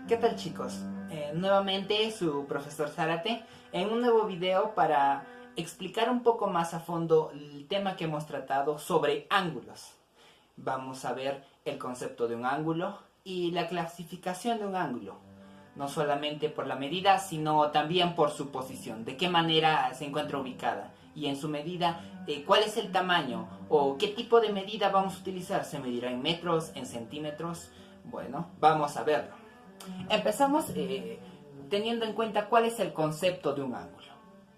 ¿Qué tal, chicos? Nuevamente su profesor Zárate en un nuevo video para explicar un poco más a fondo el tema que hemos tratado sobre ángulos. Vamos a ver el concepto de un ángulo y la clasificación de un ángulo. No solamente por la medida, sino también por su posición, de qué manera se encuentra ubicada y en su medida, cuál es el tamaño o qué tipo de medida vamos a utilizar. ¿Se medirá en metros, en centímetros? Bueno, vamos a verlo. Empezamos teniendo en cuenta cuál es el concepto de un ángulo.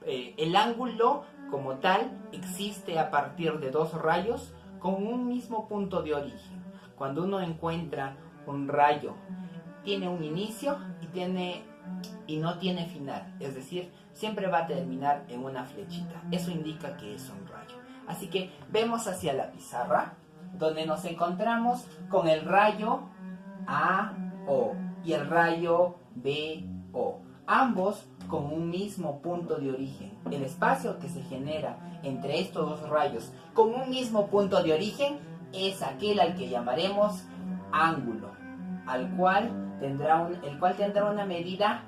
El ángulo como tal existe a partir de dos rayos con un mismo punto de origen. Cuando uno encuentra un rayo, tiene un inicio y no tiene final, es decir, siempre va a terminar en una flechita. Eso indica que es un rayo. Así que vemos hacia la pizarra, donde nos encontramos con el rayo AO y el rayo BO, ambos con un mismo punto de origen. El espacio que se genera entre estos dos rayos con un mismo punto de origen es aquel al que llamaremos ángulo, el cual tendrá una medida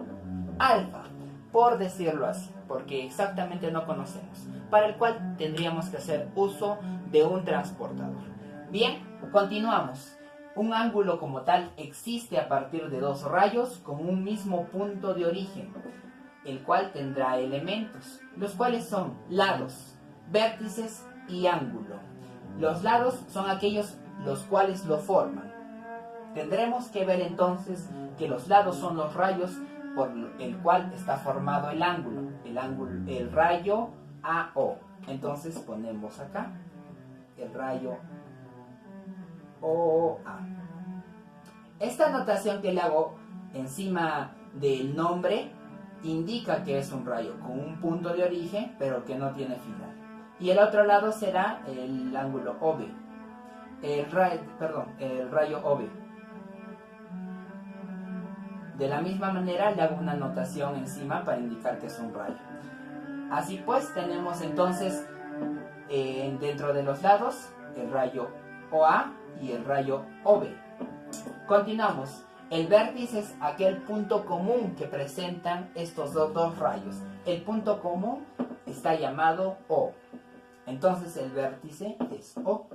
alfa, por decirlo así, porque exactamente no conocemos, para el cual tendríamos que hacer uso de un transportador. Bien, continuamos. Un ángulo como tal existe a partir de dos rayos con un mismo punto de origen, el cual tendrá elementos, los cuales son lados, vértices y ángulo. Los lados son aquellos los cuales lo forman. Tendremos que ver entonces que los lados son los rayos por el cual está formado el ángulo, el rayo AO. Entonces ponemos acá el rayo OA. Esta anotación que le hago encima del nombre indica que es un rayo con un punto de origen pero que no tiene final. Y el otro lado será el ángulo OB, el rayo OB. De la misma manera le hago una anotación encima para indicar que es un rayo. Así pues tenemos entonces dentro de los lados el rayo OA y el rayo OB. Continuamos. El vértice es aquel punto común que presentan estos dos rayos. El punto común está llamado O. Entonces el vértice es O.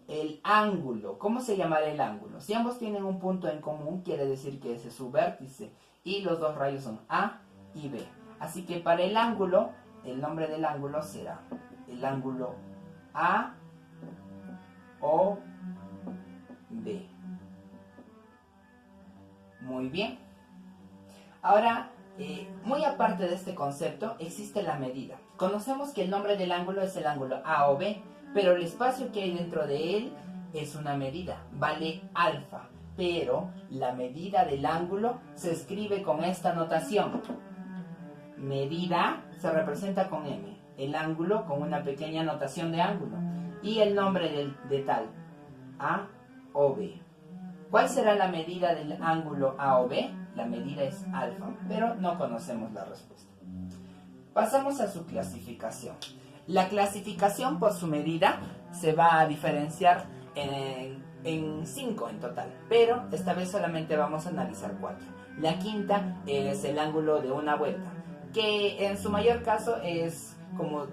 El ángulo. ¿Cómo se llamará el ángulo? Si ambos tienen un punto en común, quiere decir que ese es su vértice. Y los dos rayos son A y B. Así que para el ángulo, el nombre del ángulo será el ángulo A o B. Muy bien. Ahora, muy aparte de este concepto, existe la medida. Conocemos que el nombre del ángulo es el ángulo A o B, pero el espacio que hay dentro de él es una medida, vale alfa. Pero la medida del ángulo se escribe con esta notación. Medida se representa con M, el ángulo con una pequeña notación de ángulo y el nombre de tal, A o B. ¿Cuál será la medida del ángulo A o B? La medida es alfa, pero no conocemos la respuesta. Pasamos a su clasificación. La clasificación por su medida se va a diferenciar en 5 en total, pero esta vez solamente vamos a analizar 4. La quinta es el ángulo de una vuelta, que en su mayor caso es como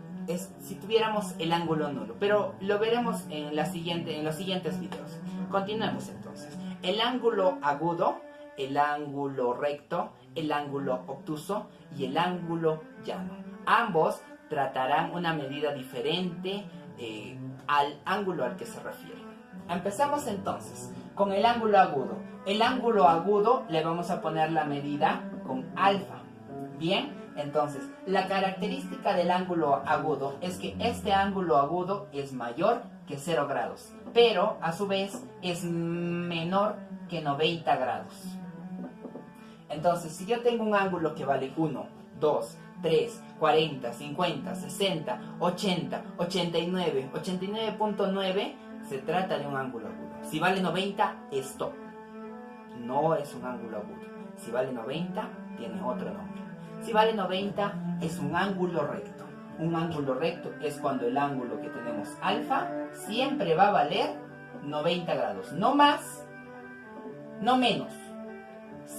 si tuviéramos el ángulo nulo, pero lo veremos en los siguientes videos. Continuemos entonces. El ángulo agudo, el ángulo recto, el ángulo obtuso y el ángulo llano. Ambos tratarán una medida diferente al ángulo al que se refiere. Empezamos entonces con el ángulo agudo. El ángulo agudo le vamos a poner la medida con alfa. Bien, entonces la característica del ángulo agudo es que este ángulo agudo es mayor que 0 grados, pero a su vez es menor que 90 grados. Entonces, si yo tengo un ángulo que vale 1, 2, 3, 40, 50, 60, 80, 89, 89.9, se trata de un ángulo agudo. Si vale 90, es top. No es un ángulo agudo. Si vale 90, tiene otro nombre. Si vale 90, es un ángulo recto. Un ángulo recto es cuando el ángulo que tenemos alfa siempre va a valer 90 grados. No más, no menos.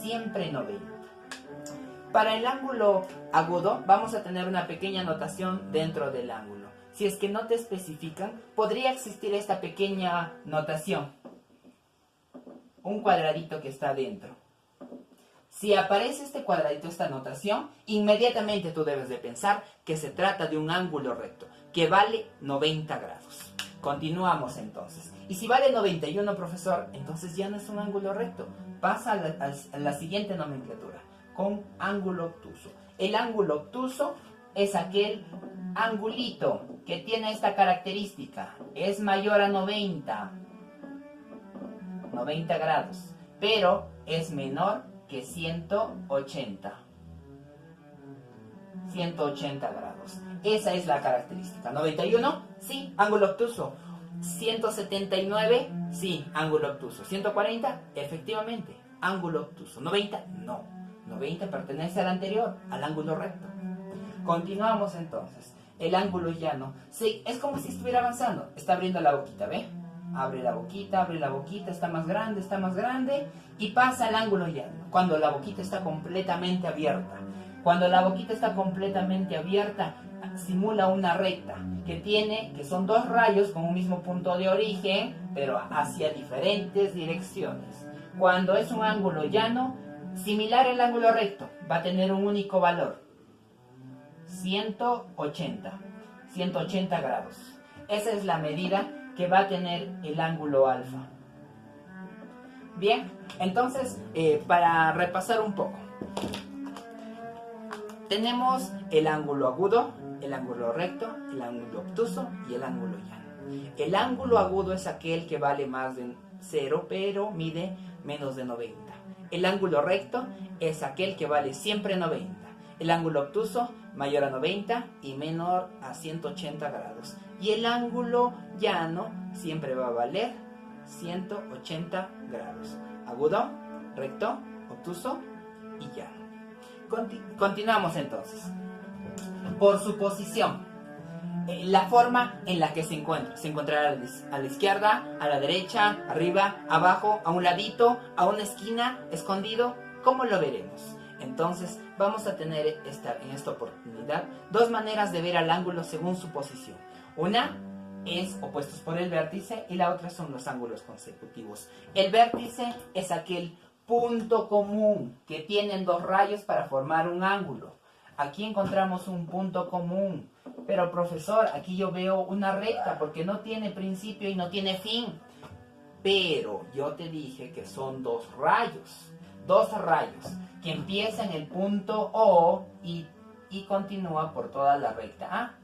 siempre 90. Para el ángulo agudo vamos a tener una pequeña notación dentro del ángulo. Si es que no te especifican, podría existir esta pequeña notación. Un cuadradito que está dentro. Si aparece este cuadradito, esta notación, inmediatamente tú debes de pensar que se trata de un ángulo recto, que vale 90 grados. Continuamos entonces. Y si vale 91, profesor, entonces ya no es un ángulo recto. Pasa a la siguiente nomenclatura, con ángulo obtuso. El ángulo obtuso es aquel angulito que tiene esta característica. Es mayor a 90 grados, pero es menor que 180 grados. Esa es la característica. 91, sí, ángulo obtuso. 179, sí, ángulo obtuso. 140, efectivamente, ángulo obtuso. 90, no. 90 pertenece al anterior, al ángulo recto. Continuamos entonces. El ángulo llano, sí, es como si estuviera avanzando. Está abriendo la boquita, ¿ve? Abre la boquita, está más grande y pasa al ángulo llano. Cuando la boquita está completamente abierta. Cuando la boquita está completamente abierta, simula una recta que son dos rayos con un mismo punto de origen, pero hacia diferentes direcciones. Cuando es un ángulo llano, similar al ángulo recto, va a tener un único valor. 180 grados. Esa es la medida que va a tener el ángulo alfa. Bien, entonces, para repasar un poco. Tenemos el ángulo agudo, el ángulo recto, el ángulo obtuso y el ángulo llano. El ángulo agudo es aquel que vale más de 0, pero mide menos de 90. El ángulo recto es aquel que vale siempre 90. El ángulo obtuso, mayor a 90 y menor a 180 grados. Y el ángulo llano siempre va a valer 180 grados. Agudo, recto, obtuso y llano. Continuamos entonces. Por su posición, la forma en la que se encuentra. Se encontrará a la izquierda, a la derecha, arriba, abajo, a un ladito, a una esquina, escondido. ¿Cómo lo veremos? Entonces vamos a tener en esta oportunidad dos maneras de ver al ángulo según su posición. Una es opuestos por el vértice y la otra son los ángulos consecutivos. El vértice es aquel punto común que tienen dos rayos para formar un ángulo. Aquí encontramos un punto común, pero profesor, aquí yo veo una recta porque no tiene principio y no tiene fin. Pero yo te dije que son dos rayos que empieza en el punto O y continúa por toda la recta A.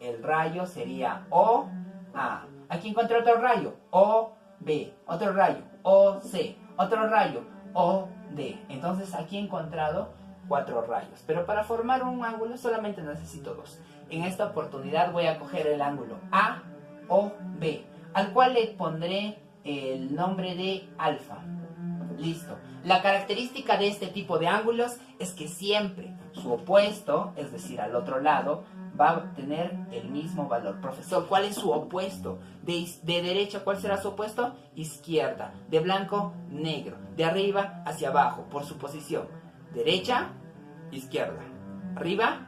El rayo sería OA. Aquí encontré otro rayo, OB, otro rayo, OC, otro rayo, OD. Entonces aquí he encontrado 4 rayos. Pero para formar un ángulo solamente necesito 2. En esta oportunidad voy a coger el ángulo AOB, al cual le pondré el nombre de alfa. Listo. La característica de este tipo de ángulos es que siempre su opuesto, es decir, al otro lado, va a tener el mismo valor. Profesor, ¿cuál es su opuesto? De derecha, ¿cuál será su opuesto? Izquierda. De blanco, negro. De arriba hacia abajo, por su posición. Derecha, izquierda. Arriba,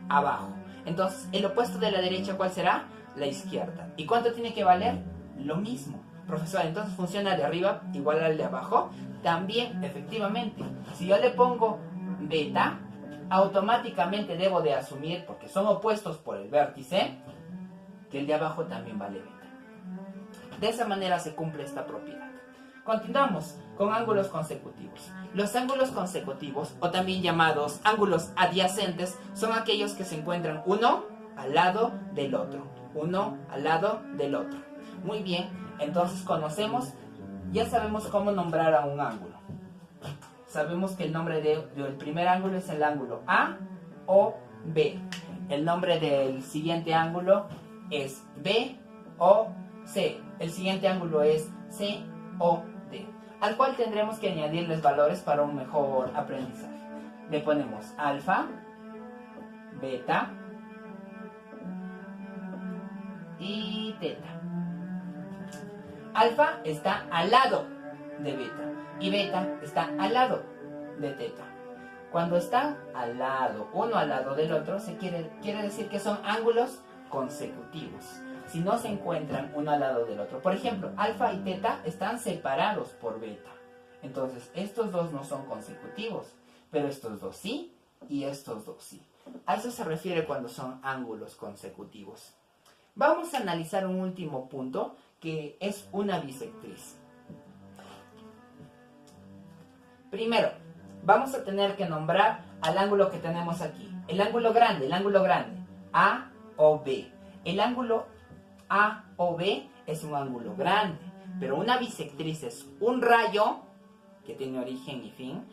abajo. Entonces, el opuesto de la derecha, ¿cuál será? La izquierda. ¿Y cuánto tiene que valer? Lo mismo. Profesor, entonces funciona de arriba igual al de abajo. También, efectivamente, si yo le pongo beta, automáticamente debo de asumir, porque son opuestos por el vértice, que el de abajo también vale beta. De esa manera se cumple esta propiedad. Continuamos con ángulos consecutivos. Los ángulos consecutivos, o también llamados ángulos adyacentes, son aquellos que se encuentran uno al lado del otro. Uno al lado del otro. Muy bien, entonces ya sabemos cómo nombrar a un ángulo. Sabemos que el nombre del primer ángulo es el ángulo A o B. El nombre del siguiente ángulo es B o C. El siguiente ángulo es C o D, al cual tendremos que añadirles valores para un mejor aprendizaje. Le ponemos alfa, beta y teta. Alfa está al lado de beta. y beta está al lado de teta. Cuando están al lado, uno al lado del otro, quiere decir que son ángulos consecutivos. Si no se encuentran uno al lado del otro, por ejemplo, alfa y teta están separados por beta. Entonces, estos dos no son consecutivos, pero estos dos sí y estos dos sí. A eso se refiere cuando son ángulos consecutivos. Vamos a analizar un último punto, que es una bisectriz. Primero, vamos a tener que nombrar al ángulo que tenemos aquí. El ángulo grande, A o B. El ángulo A o B es un ángulo grande, pero una bisectriz es un rayo que tiene origen y fin,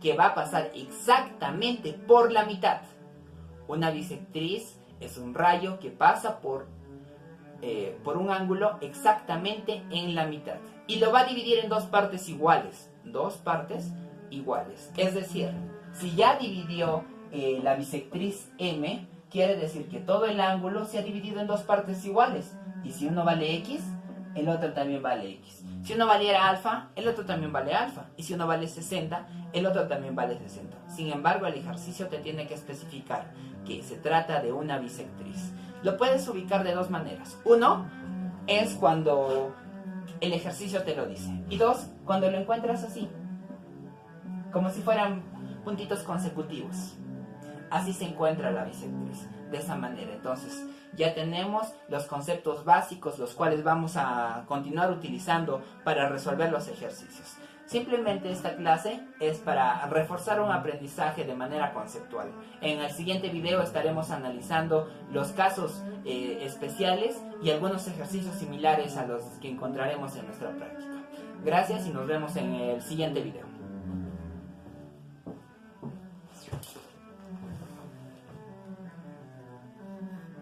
que va a pasar exactamente por la mitad. Una bisectriz es un rayo que pasa por un ángulo exactamente en la mitad. Y lo va a dividir en dos partes iguales. Es decir, si ya dividió la bisectriz M, quiere decir que todo el ángulo se ha dividido en dos partes iguales. Y si uno vale X, el otro también vale X. Si uno valiera alfa, el otro también vale alfa. Y si uno vale 60, el otro también vale 60. Sin embargo, el ejercicio te tiene que especificar que se trata de una bisectriz. Lo puedes ubicar de dos maneras. Uno es cuando el ejercicio te lo dice. Y dos, cuando lo encuentras así, como si fueran puntitos consecutivos. Así se encuentra la bisectriz, de esa manera. Entonces, ya tenemos los conceptos básicos, los cuales vamos a continuar utilizando para resolver los ejercicios. Simplemente esta clase es para reforzar un aprendizaje de manera conceptual. En el siguiente video estaremos analizando los casos especiales y algunos ejercicios similares a los que encontraremos en nuestra práctica. Gracias y nos vemos en el siguiente video.